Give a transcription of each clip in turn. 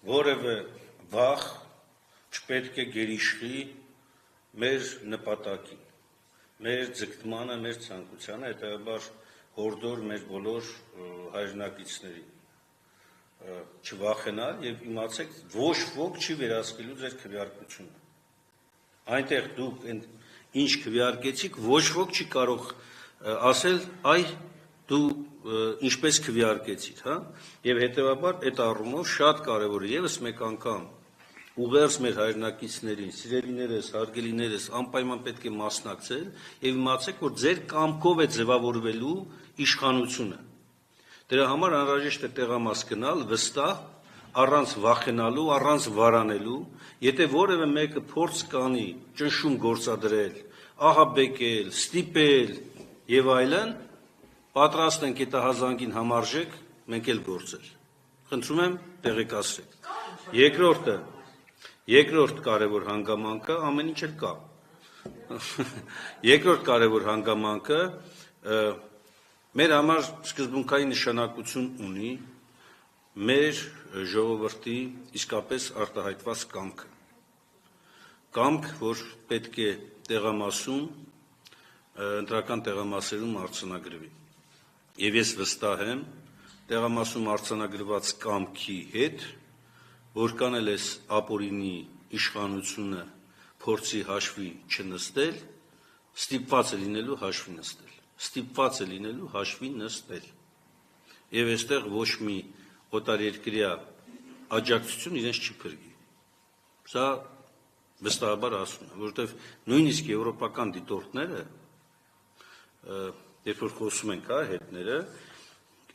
որևէ վախ չպետք է գերիշխի մեր նպատակին, մեր ձգտմանը, մեր ցանկությանը, հետևաբար հորդոր մեր բոլոր հայրենակիցներին չվախենալ եւ իմացեք, ոչ ոք չի վերահսկելու ձեր քվեարկությունը։ Այնտեղ դուք ինչ քվեարկեցիք, ոչ ոք չի կարող ասել, այ դու ինչպես քվեարկեցիր, հա, եւ հետեւաբար այդ առումով շատ կարեւոր է եւս մեկ անգամ ուղերձ մեր հայրենակիցներին, սիրելիներս, հարգելիներս անպայման պետք է մասնակցել եւ իմացեք, որ ձեր կամքով է ձևավորվելու իշխանությունը։ Դրա համար անհրաժեշտ է տեղամաս գնալ վստահ, առանց վախենալու, առանց վարանելու, եթե որևէ մեկը փորձ կանի ճնշում գործադրել, ահաբեկել, ստիպել եւ այլն, պատրաստ ենք հետահազանգին համարժեք մենք էլ գործել։ Խնդրում եմ տեղեկացրեք։ Երկրորդ կարևոր հանգամանքը ամեն ինչ էլ կա։ Երկրորդ կարևոր հանգամանքը մեր համար սկզբունքային նշանակություն ունի մեր ժողովրդի իսկապես արտահայտված կամքը։ Կամք, որ պետք է տեղամասում, ընտրական տեղամասերում արձանագրվի։ Եվ ես վստահ եմ, տեղամասում արձանագրված կամքի հետ, որքան էլ էս ապօրինի իշխանությունը փորձի հաշվի չնստել, ստիպված է լինելու հաշվի նստել։ Եվ այստեղ ոչ մի օտարերկրյա աջակցություն իրենց չի փրկի։ Սա վստահաբար ասում եմ, որովհետև նույնիսկ եվրոպական դիտորդները, երբ որ խոսում ենք հետները,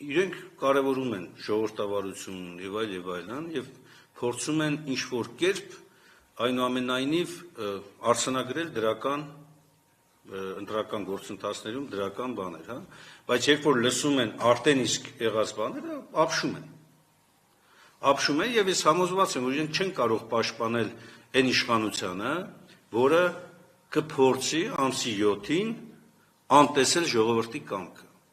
իրենք կարևորում են ժողովրդավարություն եւ այլն եւ փորձում են ինչ-որ կերպ այնուամենայնիվ արձանագրել դրական ընտրական գործընթացներում դրական բաներ, հա, բայց երբ որ լսում են արդեն իսկ եղած բաները, ապշում են եւ ես համոզված եմ, որ իրենք չեն կարող պաշտպանել այն իշխանությանը, որը կփորձի ամսի 7-ին անտեսել ժողովրդի կամքը։